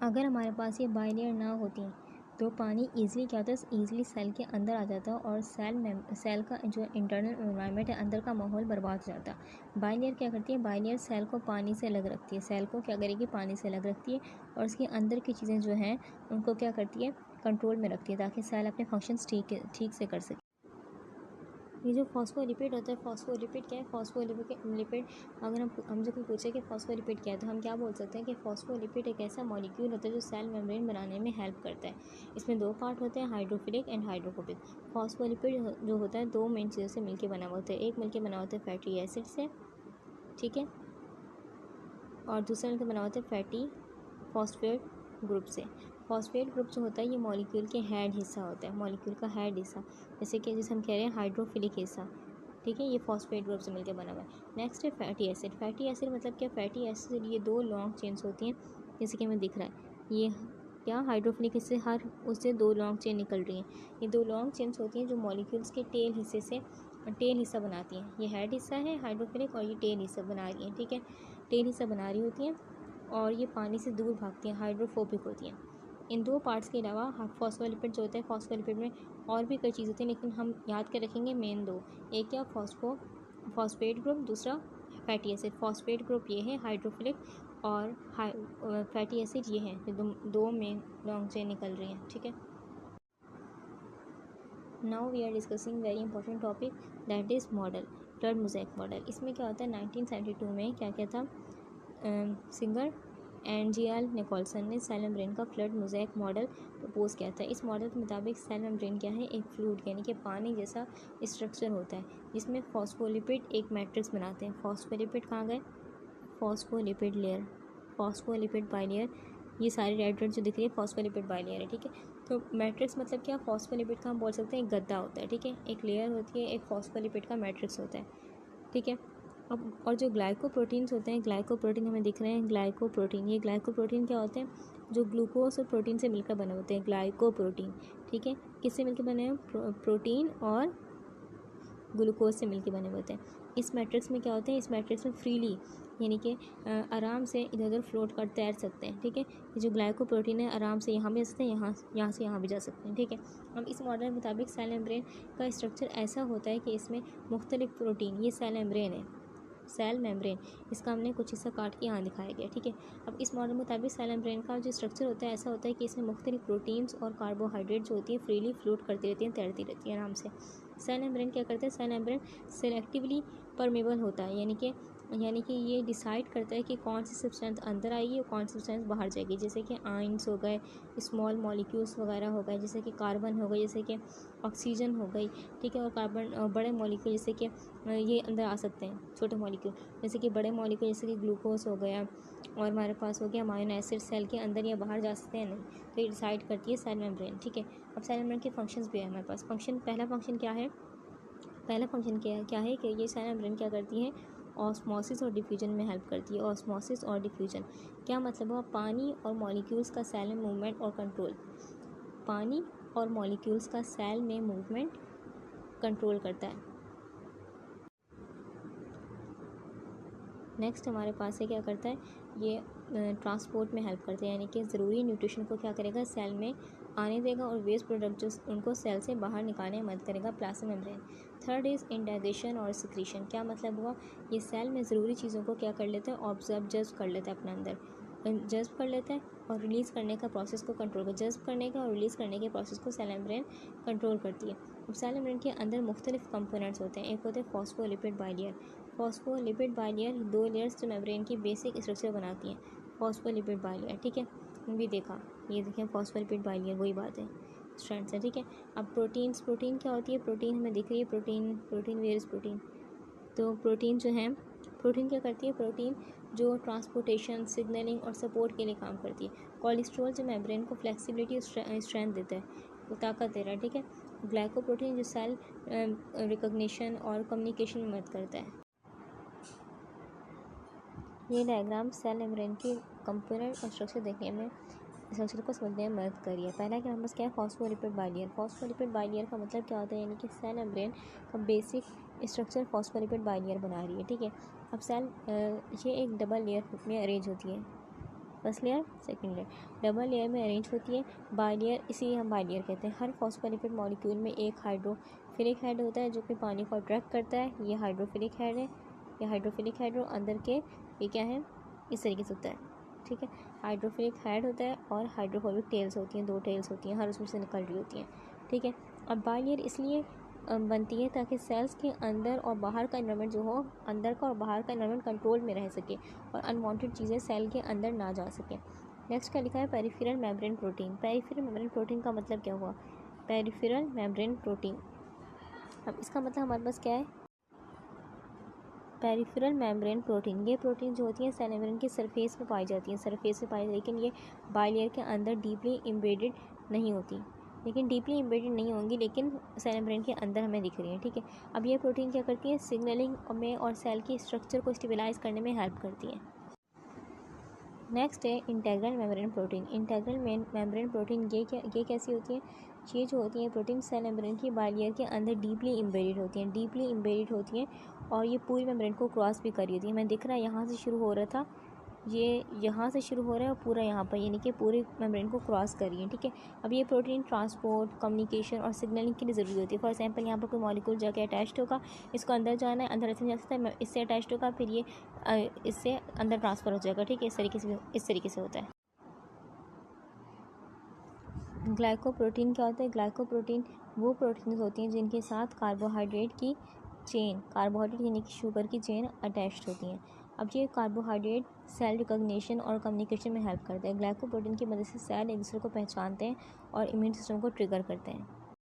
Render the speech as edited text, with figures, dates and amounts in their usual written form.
अगर हमारे पास ये बाइलेयर ना होती तो पानी ईज़िली क्या होता है, ईज़िली सेल के अंदर आ जाता और सेल का जो इंटरनल एनवायरनमेंट है, अंदर का माहौल बर्बाद हो जाता। बाइलेयर क्या करती है, बाइलेयर सेल को पानी से अलग रखती है, सेल को क्या करेगी, पानी से अलग रखती है और उसके अंदर की चीज़ें जो हैं उनको क्या करती है, कंट्रोल में रखती है ताकि सेल अपने फंक्शंस ठीक से कर सके। ये जो फॉस्फोलिपिड होता है, फॉस्फोलिपिड क्या है, फॉस्फोलिपिड अगर हमसे कोई पूछे कि फॉस्फोलिपिड क्या है तो हम क्या बोल सकते हैं कि फॉस्फोलिपिड एक ऐसा मॉलिक्यूल होता है जो सेल मेम्ब्रेन बनाने में हेल्प करता है। इसमें दो पार्ट होते हैं, हाइड्रोफिलिक एंड हाइड्रोफोबिक। फॉस्फोलिपिड जो होता है दो मेन चीज़ों से मिलकर बना हुआ होता है, एक मिलकर बना होता है फैटी एसिड से, ठीक है, और दूसरा मिलकर बना होता है फैटी फॉस्फेट ग्रुप से। फॉस्फेट ग्रुप जो होता है ये मॉलिक्यूल के हेड हिस्सा होता है, मॉलिक्यूल का हेड हिस्सा, जैसे हम कह रहे हैं हाइड्रोफिलिक हिस्सा, ठीक है, ये फॉस्फेट ग्रुप से मिलकर बना हुआ है। नेक्स्ट है फैटी एसिड। फैटी एसिड मतलब क्या, फैटी एसिड ये दो लॉन्ग चेन्स होती हैं, जैसे कि हमें दिख रहा है ये क्या, हाइड्रोफिलिक हिस्से हर उससे दो लॉन्ग चेन निकल रही हैं। ये दो लॉन्ग चेन्स होती हैं जो मॉलिक्यूल्स के टेल हिस्सा बनाती हैं। ये हेड हिस्सा है हाइड्रोफिलिक और ये टेल हिस्सा बना रही हैं, ठीक है, टेल हिस्सा बना रही होती हैं और ये पानी से दूर भागती हैं, हाइड्रोफोबिक होती हैं। इन दो पार्ट्स के अलावा फॉस्फोलिपिड जो होता है, फॉस्फोलिपिड में और भी कई चीज़ होती हैं लेकिन हम याद कर रखेंगे मेन दो, एक क्या फॉस्फेट ग्रुप, दूसरा फैटी एसिड। फॉस्फेट ग्रुप ये है हाइड्रोफिलिक और फैटी एसिड ये है, दो मेन लॉन्ग चेन निकल रही हैं, ठीक है। Now we are discussing very important topic that is model, fluid mosaic model. इसमें क्या होता है, 1972 में क्या क्या था, सिंगर एनजीएल निकोलसन ने सेल मेम्ब्रेन का फ्लड मोज़ेक मॉडल प्रपोज किया था। इस मॉडल के मुताबिक सेल मेम्ब्रेन क्या है, एक फ्लूइड यानी कि पानी जैसा स्ट्रक्चर होता है जिसमें फॉस्फोलिपिड एक मैट्रिक्स बनाते हैं। फॉस्फोलिपिड कहाँ गए, फॉस्फोलिपिड लेयर, फॉस्फोलिपिड बाइलेयर, ये सारी रेड जो दिख रही है फॉस्फोलिपिड बाइलेयर है, ठीक है। तो मैट्रिक्स मतलब क्या, फॉस्फोलिपिड का हम बोल सकते हैं एक गद्दा होता है, ठीक है, एक लेयर होती है, एक फॉस्फोलिपिड का मैट्रिक्स होता है, ठीक है। अब और जो ग्लाइकोप्रोटीन्स होते हैं, ग्लाइकोप्रोटीन हमें दिख रहे हैं, ग्लाइकोप्रोटीन, ये ग्लाइकोप्रोटीन क्या होते हैं, जो ग्लूकोज और प्रोटीन से मिलकर बने होते हैं, ग्लाइकोप्रोटीन, ठीक है, किससे मिलकर बने हैं, प्रोटीन और ग्लूकोज से मिलकर बने होते हैं। इस मैट्रिक्स में क्या होते हैं, इस मैट्रिक्स में फ्रीली यानी कि आराम से इधर उधर फ्लोट कर तैर सकते हैं, ठीक है। ये जो ग्लाइकोप्रोटीन है आराम से यहाँ भी जा सकते हैं, यहाँ से यहाँ भी जा सकते हैं, ठीक है। अब इस मॉडल के मुताबिक सेल मेम्ब्रेन का स्ट्रक्चर ऐसा होता है कि इसमें मुख्तलिफ प्रोटीन, ये सेल मेम्ब्रेन है, सेल मेम्ब्रेन, इसका हमने कुछ हिस्सा काट के यहाँ दिखाया गया, ठीक है। अब इस मॉडल के मुताबिक सेल मेम्ब्रेन का जो स्ट्रक्चर होता है ऐसा होता है कि इसमें मुख्तलिफ प्रोटीन्स और कार्बोहाइड्रेट जो होती है फ्रीली फ्लोट करती रहती हैं, तैरती रहती हैं आराम से। सेल मेम्ब्रेन क्या करता है, सेल मेम्ब्रेन सेलेक्टिवली परमेबल होता है, यानी कि ये डिसाइड करता है कि कौन सी सब्सटेंस अंदर आएगी और कौन सी सब्सटेंस बाहर जाएगी। जैसे कि आयंस हो गए, स्मॉल मॉलिक्यूल्स वगैरह हो गए, जैसे कि कार्बन हो गई, जैसे कि ऑक्सीजन हो गई, ठीक है, और कार्बन बड़े मॉलिक्यूल जैसे कि ये अंदर आ सकते हैं, छोटे मॉलिक्यूल जैसे कि बड़े मॉलिक्यूल जैसे कि ग्लूकोज हो गया और हमारे पास हो गया अमाइनो एसिड, सेल के अंदर या बाहर जा सकते हैं नहीं, तो ये डिसाइड करती है सेल मेम्ब्रेन, ठीक है। अब सेल मेम्ब्रेन के फंक्शंस भी है हमारे पास। पहला फंक्शन क्या है, क्या है कि ये सेल मेम्ब्रेन क्या करती है, ऑस्मोसिस और डिफ्यूजन में हेल्प करती है। ऑस्मोसिस और डिफ्यूजन क्या मतलब हुआ, पानी और मॉलिक्यूल्स का सेल में मूवमेंट और कंट्रोल, पानी और मॉलिक्यूल्स का सेल में मूवमेंट कंट्रोल करता है। नेक्स्ट हमारे पास है क्या करता है, ये ट्रांसपोर्ट में हेल्प करते हैं, यानी कि ज़रूरी न्यूट्रिशन को क्या करेगा, सेल में आने देगा और वेस्ट प्रोडक्ट जो उनको सेल से बाहर निकालने में मदद करेगा, plasma membrane. Third is indigestion और सिक्रीशन। क्या मतलब हुआ, ये सेल में ज़रूरी चीज़ों को क्या कर लेता है, ऑब्जर्व जज्ब कर लेता है, अपने अंदर जज्ब कर लेता है और रिलीज़ करने का प्रोसेस को कंट्रोल कर, जज्ब करने का और रिलीज़ करने के प्रोसेस को सेल मेम्ब्रेन कंट्रोल करती है। अब सेल मेम्ब्रेन के अंदर मुख्तलिफ कंपोनेंट्स होते हैं, एक होते हैं फॉस्फोलिपिड बाइलेयर। फॉस्फोलिपिड बाइलेयर दो लेयर्स जो मेम्ब्रेन की बेसिक स्ट्रक्चर बनाती हैं, फॉस्फोलिपिड बाइलेयर, ठीक है, भी देखा, ये देखें फॉस्फोलिपिड बाइलेयर वही बात है, स्ट्रैंड्स है, ठीक है। अब प्रोटीन क्या होती है, प्रोटीन हमें दिख रही है, प्रोटीन वेयर इज प्रोटीन, तो प्रोटीन जो है, प्रोटीन क्या करती है, प्रोटीन जो ट्रांसपोर्टेशन, सिग्नलिंग और सपोर्ट के लिए काम करती है। कोलेस्ट्रॉल जो मेम्ब्रेन को फ्लेक्सिबिलिटी और स्ट्रेंथ देता है, वो ताकत दे रहा है, ठीक है। ग्लाइकोप्रोटीन जो सेल रिकॉग्निशन और कम्युनिकेशन में मदद करता है। ये डायग्राम सेल मेम्ब्रेन की कंपोनेंट और स्ट्रक्चर देखने में, स्ट्रक्चर को समझने में मदद करी है। पहला क्या नंबर क्या है, फॉस्फोलिपिड बाइलेयर। फॉस्फोलिपिड बाइलेयर का मतलब क्या होता है, यानी कि सेल मेम्ब्रेन का बेसिक स्ट्रक्चर फॉस्फोलिपिड बाइलेयर बना रही है, ठीक है। अब सेल ये एक डबल लेयर में अरेंज होती है, first layer second layer. Double layer में अरेंज होती है, बाइलेयर इसी हम बाइलेयर कहते हैं। हर फॉस्फोलिपिड मॉलिक्यूल में एक हाइड्रोफिलिक हेड होता है जो कि पानी को अट्रैक्ट करता है, ये हाइड्रोफिलिक हेड है, ये हाइड्रोफिलिक हेड और अंदर के ये क्या है, इस तरीके से होता है, ठीक है। हाइड्रोफिलिक हेड होता है और हाइड्रोफोबिक टेल्स होती हैं, 2 टेल्स होती हैं, हर उसमें से निकल रही होती हैं, ठीक है। अब बाइलेयर इसलिए बनती है ताकि सेल्स के अंदर और बाहर का एनवायरनमेंट जो हो, अंदर का और बाहर का एनवायरनमेंट कंट्रोल में रह सके और अनवांटेड चीज़ें सेल के अंदर ना जा सके। नेक्स्ट क्या लिखा है, peripheral membrane protein. Peripheral membrane protein का मतलब क्या हुआ, पेरिफेरल मेम्ब्रेन प्रोटीन, अब इसका मतलब हमारे पास क्या है, पेरिफेरल मेम्ब्रेन प्रोटीन, ये प्रोटीन जो होती है सेल मेम्ब्रेन की सरफेस पे पाई जाती हैं, सरफेस पे पाई, लेकिन ये बाइलेयर के अंदर डीपली इम्बेडेड नहीं होती, लेकिन डीपली इम्बेडेड नहीं होंगी, लेकिन सेल मेम्ब्रेन के अंदर हमें दिख रही है, ठीक है। अब ये प्रोटीन क्या करती है, सिग्नलिंग में और सेल की स्ट्रक्चर को स्टेबलाइज करने में हेल्प करती है। नेक्स्ट है integral membrane protein. Integral membrane protein ये कैसी होती है, ये जो होती है प्रोटीन सेल मेम्ब्रेन की बाइलेयर के अंदर डीपली इम्बेडेड होती हैं, डीपली इम्बेडेड होती हैं और ये पूरी मेम्ब्रेन को क्रॉस भी कर रही होती है। हमें दिख रहा है यहाँ से शुरू हो रहा था, ये यहाँ से शुरू हो रहा है और पूरा यहाँ पर, यानी कि पूरी मेम्ब्रेन को क्रॉस कर रही है, ठीक है। अब ये प्रोटीन ट्रांसपोर्ट, कम्युनिकेशन और सिग्नलिंग के लिए ज़रूरी होती है। फॉर एग्जांपल यहाँ पर कोई मॉलिक्यूल जाके अटैच्ड होगा, इसको अंदर जाना है, अंदर ऐसे नहीं जा सकता है, इससे अटैच्ड होगा, फिर ये इससे अंदर ट्रांसफ़र हो जाएगा, ठीक है। इस तरीके से होता है। ग्लाइकोप्रोटीन क्या होता है, ग्लाइकोप्रोटीन वो प्रोटीन होती हैं जिनके साथ कार्बोहाइड्रेट की चेन, कार्बोहाइड्रेट यानी कि शुगर की चेन अटैच्ड होती हैं। अब ये कार्बोहाइड्रेट सेल रिकॉग्निशन और कम्युनिकेशन में हेल्प करता है। ग्लाइकोप्रोटीन की मदद से सेल एक दूसरे को पहचानते हैं और इम्यून सिस्टम को ट्रिगर करते हैं।